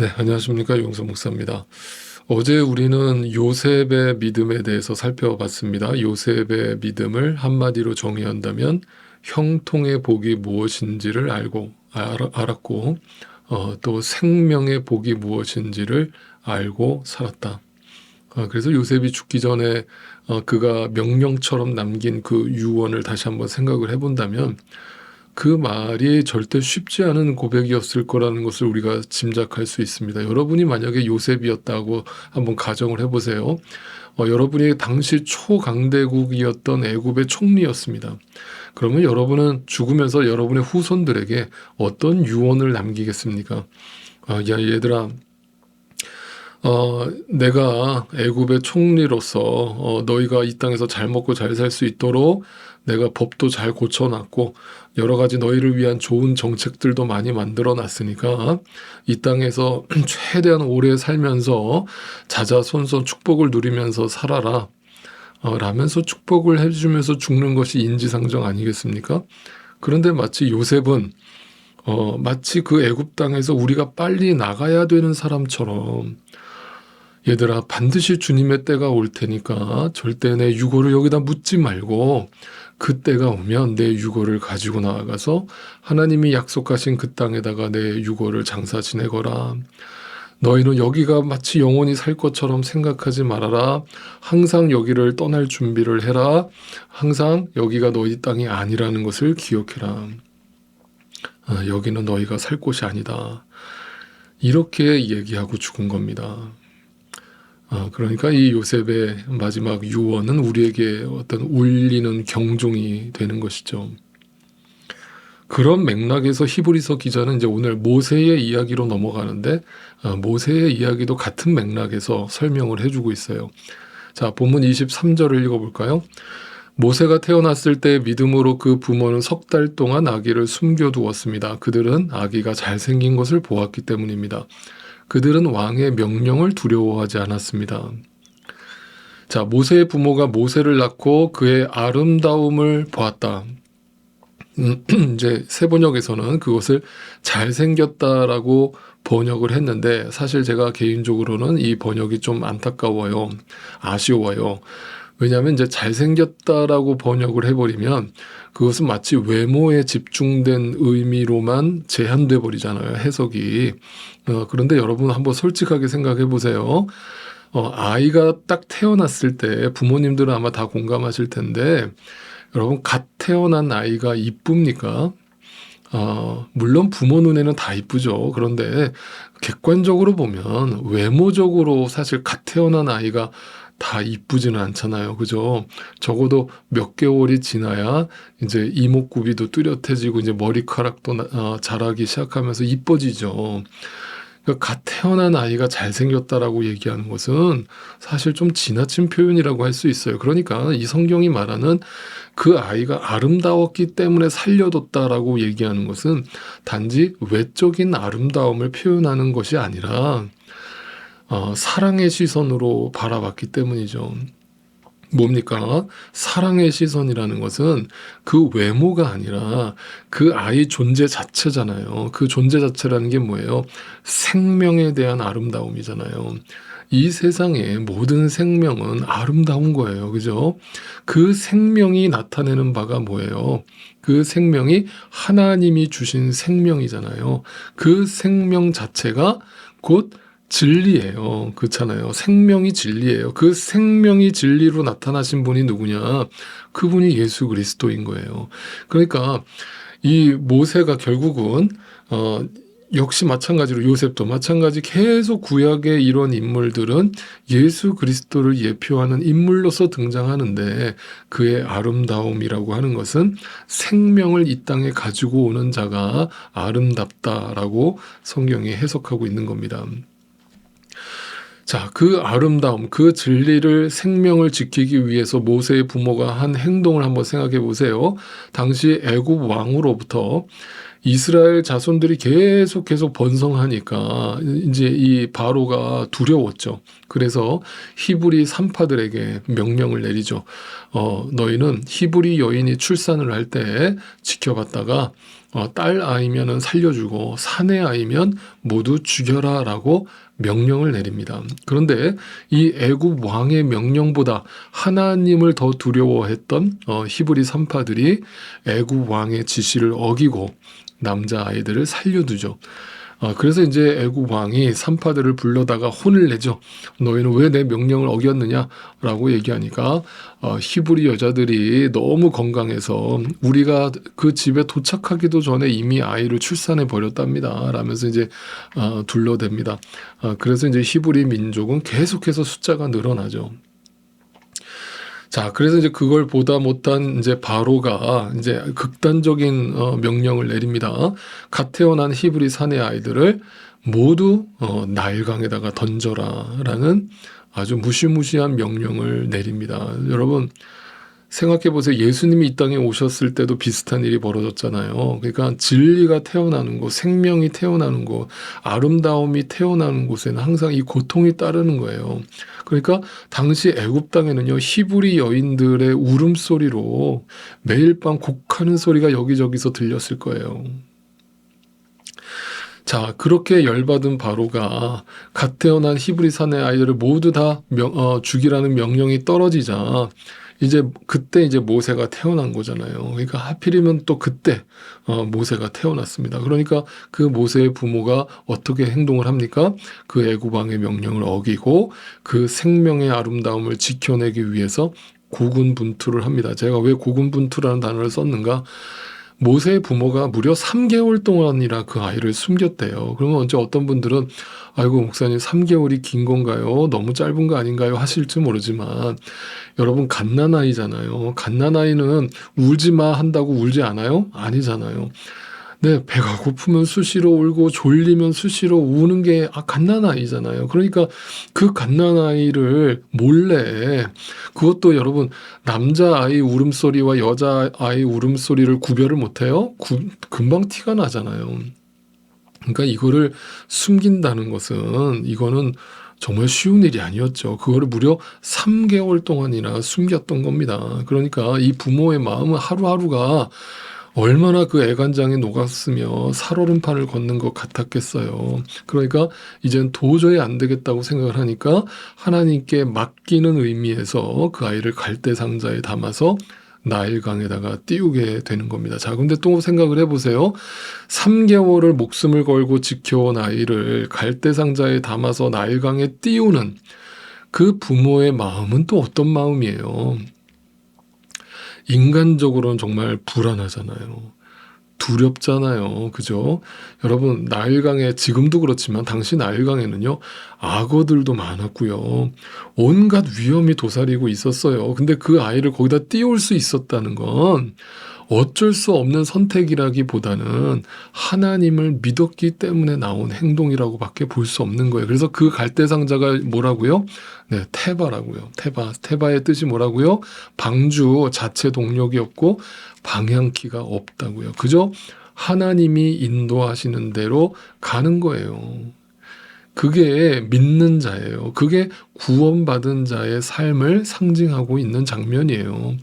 네, 안녕하십니까. 용서 목사입니다. 어제 우리는 요셉의 믿음에 대해서 살펴봤습니다. 요셉의 믿음을 한마디로 정의한다면 형통의 복이 무엇인지를 알았고, 또 생명의 복이 무엇인지를 알고 살았다. 그래서 요셉이 죽기 전에 그가 명령처럼 남긴 그 유언을 다시 한번 생각을 해본다면 그 말이 절대 쉽지 않은 고백이었을 거라는 것을 우리가 짐작할 수 있습니다. 여러분이 만약에 요셉이었다고 한번 가정을 해보세요. 여러분이 당시 초강대국이었던 애굽의 총리였습니다. 그러면 여러분은 죽으면서 여러분의 후손들에게 어떤 유언을 남기겠습니까? 야, 얘들아, 내가 애굽의 총리로서 너희가 이 땅에서 잘 먹고 잘 살 수 있도록 내가 법도 잘 고쳐놨고 여러 가지 너희를 위한 좋은 정책들도 많이 만들어 놨으니까 이 땅에서 최대한 오래 살면서 자자손손 축복을 누리면서 살아라 라면서 축복을 해주면서 죽는 것이 인지상정 아니겠습니까? 그런데 마치 요셉은 마치 그 애굽 땅에서 우리가 빨리 나가야 되는 사람처럼 얘들아, 반드시 주님의 때가 올 테니까 절대 내 유고를 여기다 묻지 말고 그 때가 오면 내 유고를 가지고 나아가서 하나님이 약속하신 그 땅에다가 내 유고를 장사 지내거라. 너희는 여기가 마치 영원히 살 것처럼 생각하지 말아라. 항상 여기를 떠날 준비를 해라. 항상 여기가 너희 땅이 아니라는 것을 기억해라. 여기는 너희가 살 곳이 아니다. 이렇게 얘기하고 죽은 겁니다. 그러니까 이 요셉의 마지막 유언은 우리에게 어떤 울리는 경종이 되는 것이죠. 그런 맥락에서 히브리서 기자는 이제 오늘 모세의 이야기로 넘어가는데 모세의 이야기도 같은 맥락에서 설명을 해주고 있어요. 자, 본문 23절을 읽어볼까요? 모세가 태어났을 때 믿음으로 그 부모는 석 달 동안 아기를 숨겨두었습니다. 그들은 아기가 잘생긴 것을 보았기 때문입니다. 그들은 왕의 명령을 두려워하지 않았습니다. 자, 모세의 부모가 모세를 낳고 그의 아름다움을 보았다. 이제 세번역에서는 그것을 잘생겼다라고 번역을 했는데 사실 제가 개인적으로는 이 번역이 좀 안타까워요. 아쉬워요. 왜냐하면 이제 잘생겼다라고 번역을 해버리면 그것은 마치 외모에 집중된 의미로만 제한돼 버리잖아요, 해석이. 그런데 여러분 한번 솔직하게 생각해 보세요. 아이가 딱 태어났을 때 부모님들은 아마 다 공감하실 텐데 여러분 갓 태어난 아이가 이쁩니까? 물론 부모 눈에는 다 이쁘죠. 그런데 객관적으로 보면 외모적으로 사실 갓 태어난 아이가 다 이쁘지는 않잖아요. 그죠? 적어도 몇 개월이 지나야 이제 이목구비도 뚜렷해지고 이제 머리카락도 자라기 시작하면서 이뻐지죠. 그러니까 갓 태어난 아이가 잘생겼다라고 얘기하는 것은 사실 좀 지나친 표현이라고 할 수 있어요. 그러니까 이 성경이 말하는 그 아이가 아름다웠기 때문에 살려뒀다라고 얘기하는 것은 단지 외적인 아름다움을 표현하는 것이 아니라 사랑의 시선으로 바라봤기 때문이죠. 뭡니까? 사랑의 시선이라는 것은 그 외모가 아니라 그 아이 존재 자체잖아요. 그 존재 자체라는 게 뭐예요? 생명에 대한 아름다움이잖아요. 이 세상의 모든 생명은 아름다운 거예요. 그죠? 그 생명이 나타내는 바가 뭐예요? 그 생명이 하나님이 주신 생명이잖아요. 그 생명 자체가 곧 진리예요. 그렇잖아요. 생명이 진리예요. 그 생명이 진리로 나타나신 분이 누구냐? 그분이 예수 그리스도인 거예요. 그러니까 이 모세가 결국은 역시 마찬가지로 요셉도 마찬가지 계속 구약의 이런 인물들은 예수 그리스도를 예표하는 인물로서 등장하는데 그의 아름다움이라고 하는 것은 생명을 이 땅에 가지고 오는 자가 아름답다라고 성경이 해석하고 있는 겁니다. 자, 그 아름다움, 그 진리를 생명을 지키기 위해서 모세의 부모가 한 행동을 한번 생각해 보세요. 당시 애굽 왕으로부터 이스라엘 자손들이 계속 번성하니까 이제 이 바로가 두려웠죠. 그래서 히브리 산파들에게 명령을 내리죠. 너희는 히브리 여인이 출산을 할 때 지켜봤다가 딸 아이면은 살려주고 사내 아이면 모두 죽여라라고 명령을 내립니다. 그런데 이 애굽 왕의 명령보다 하나님을 더 두려워했던 히브리 산파들이 애굽 왕의 지시를 어기고 남자 아이들을 살려두죠. 그래서 이제 애굽 왕이 산파들을 불러다가 혼을 내죠. 너희는 왜 내 명령을 어겼느냐라고 얘기하니까 히브리 여자들이 너무 건강해서 우리가 그 집에 도착하기도 전에 이미 아이를 출산해 버렸답니다. 라면서 이제 둘러댑니다. 그래서 이제 히브리 민족은 계속해서 숫자가 늘어나죠. 자, 그래서 이제 그걸 보다 못한 이제 바로가 이제 극단적인 명령을 내립니다. 갓 태어난 히브리 사내 아이들을 모두 나일강에다가 던져라라는 아주 무시무시한 명령을 내립니다. 여러분 생각해 보세요. 예수님이 이 땅에 오셨을 때도 비슷한 일이 벌어졌잖아요. 그러니까 진리가 태어나는 곳, 생명이 태어나는 곳, 아름다움이 태어나는 곳에는 항상 이 고통이 따르는 거예요. 그러니까 당시 애굽 땅에는요, 히브리 여인들의 울음소리로 매일 밤 곡하는 소리가 여기저기서 들렸을 거예요. 자, 그렇게 열받은 바로가 갓 태어난 히브리 사내 아이들을 모두 다 죽이라는 명령이 떨어지자 이제 그때 이제 모세가 태어난 거잖아요. 그러니까 하필이면 또 그때 모세가 태어났습니다. 그러니까 그 모세의 부모가 어떻게 행동을 합니까? 그 애굽 왕의 명령을 어기고 그 생명의 아름다움을 지켜내기 위해서 고군분투를 합니다. 제가 왜 고군분투라는 단어를 썼는가? 모세의 부모가 무려 3개월 동안이나 그 아이를 숨겼대요. 그러면 언제 어떤 분들은 아이고 목사님 3개월이 긴 건가요? 너무 짧은 거 아닌가요? 하실지 모르지만 여러분 갓난아이잖아요. 갓난아이는 울지 마 한다고 울지 않아요? 아니잖아요. 네, 배가 고프면 수시로 울고 졸리면 수시로 우는 게 갓난아이잖아요. 그러니까 그 갓난아이를 몰래 그것도 여러분 남자아이 울음소리와 여자아이 울음소리를 구별을 못해요? 금방 티가 나잖아요. 그러니까 이거를 숨긴다는 것은 이거는 정말 쉬운 일이 아니었죠. 그거를 무려 3개월 동안이나 숨겼던 겁니다. 그러니까 이 부모의 마음은 하루하루가 얼마나 그 애간장에 녹았으며 살얼음판을 걷는 것 같았겠어요. 그러니까 이젠 도저히 안 되겠다고 생각을 하니까 하나님께 맡기는 의미에서 그 아이를 갈대상자에 담아서 나일강에다가 띄우게 되는 겁니다. 자, 근데 또 생각을 해보세요. 3개월을 목숨을 걸고 지켜온 아이를 갈대상자에 담아서 나일강에 띄우는 그 부모의 마음은 또 어떤 마음이에요? 인간적으로는 정말 불안하잖아요. 두렵잖아요. 그죠? 여러분, 나일강에 지금도 그렇지만 당시 나일강에는요, 악어들도 많았고요. 온갖 위험이 도사리고 있었어요. 근데 그 아이를 거기다 띄울 수 있었다는 건 어쩔 수 없는 선택이라기보다는 하나님을 믿었기 때문에 나온 행동이라고밖에 볼 수 없는 거예요. 그래서 그 갈대상자가 뭐라고요? 네, 테바라고요. 테바의 뜻이 뭐라고요? 방주 자체 동력이 없고 방향키가 없다고요. 그죠? 하나님이 인도하시는 대로 가는 거예요. 그게 믿는 자예요. 그게 구원받은 자의 삶을 상징하고 있는 장면이에요.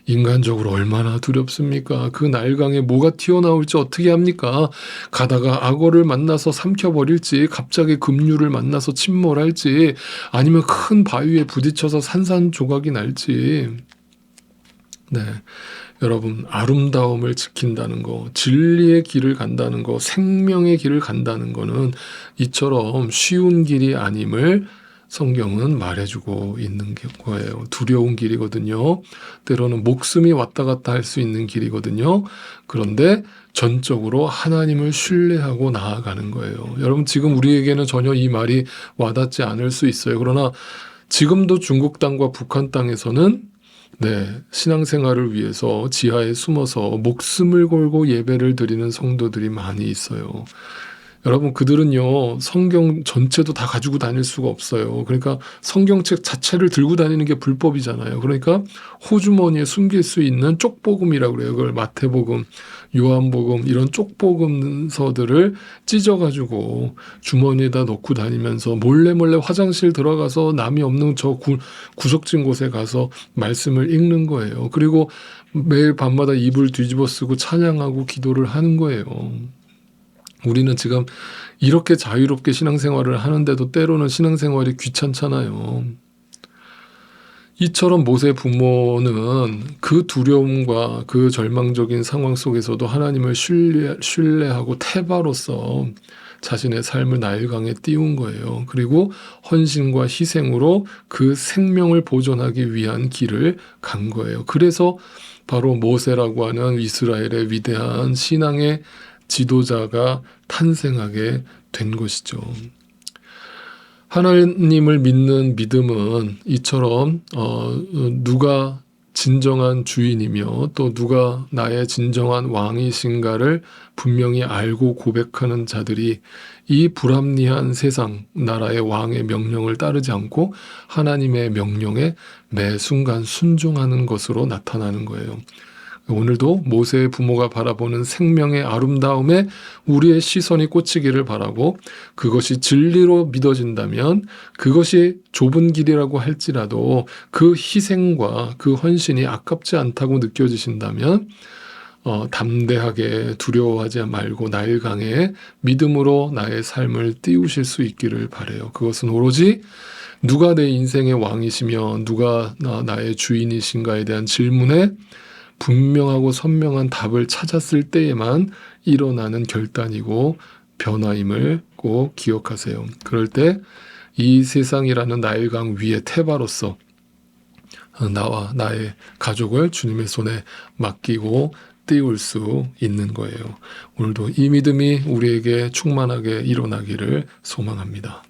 인간적으로 얼마나 두렵습니까? 그 나일강에 뭐가 튀어나올지 어떻게 합니까? 가다가 악어를 만나서 삼켜버릴지, 갑자기 급류를 만나서 침몰할지, 아니면 큰 바위에 부딪혀서 산산조각이 날지. 네, 여러분 아름다움을 지킨다는 거, 진리의 길을 간다는 거, 생명의 길을 간다는 거는 이처럼 쉬운 길이 아님을 성경은 말해주고 있는 거예요. 두려운 길이거든요. 때로는 목숨이 왔다 갔다 할 수 있는 길이거든요. 그런데 전적으로 하나님을 신뢰하고 나아가는 거예요. 여러분 지금 우리에게는 전혀 이 말이 와닿지 않을 수 있어요. 그러나 지금도 중국 땅과 북한 땅에서는 신앙생활을 위해서 지하에 숨어서 목숨을 걸고 예배를 드리는 성도들이 많이 있어요. 여러분 그들은요 성경 전체도 다 가지고 다닐 수가 없어요. 그러니까 성경책 자체를 들고 다니는 게 불법이잖아요. 그러니까 호주머니에 숨길 수 있는 쪽복음이라고 그래요. 그걸 마태복음, 요한복음 이런 쪽복음서들을 찢어가지고 주머니에다 넣고 다니면서 몰래 화장실 들어가서 남이 없는 저 구석진 곳에 가서 말씀을 읽는 거예요. 그리고 매일 밤마다 이불 뒤집어 쓰고 찬양하고 기도를 하는 거예요. 우리는 지금 이렇게 자유롭게 신앙생활을 하는데도 때로는 신앙생활이 귀찮잖아요. 이처럼 모세 부모는 그 두려움과 그 절망적인 상황 속에서도 하나님을 신뢰하고 태바로서 자신의 삶을 나일강에 띄운 거예요. 그리고 헌신과 희생으로 그 생명을 보존하기 위한 길을 간 거예요. 그래서 바로 모세라고 하는 이스라엘의 위대한 신앙의 지도자가 탄생하게 된 것이죠. 하나님을 믿는 믿음은 이처럼 누가 진정한 주인이며 또 누가 나의 진정한 왕이신가를 분명히 알고 고백하는 자들이 이 불합리한 세상 나라의 왕의 명령을 따르지 않고 하나님의 명령에 매 순간 순종하는 것으로 나타나는 거예요. 오늘도 모세의 부모가 바라보는 생명의 아름다움에 우리의 시선이 꽂히기를 바라고 그것이 진리로 믿어진다면 그것이 좁은 길이라고 할지라도 그 희생과 그 헌신이 아깝지 않다고 느껴지신다면 담대하게 두려워하지 말고 나일강에 믿음으로 나의 삶을 띄우실 수 있기를 바라요. 그것은 오로지 누가 내 인생의 왕이시며 누가 나의 주인이신가에 대한 질문에 분명하고 선명한 답을 찾았을 때에만 일어나는 결단이고 변화임을 꼭 기억하세요. 그럴 때 이 세상이라는 나일강 위에 태바로서 나와 나의 가족을 주님의 손에 맡기고 띄울 수 있는 거예요. 오늘도 이 믿음이 우리에게 충만하게 일어나기를 소망합니다.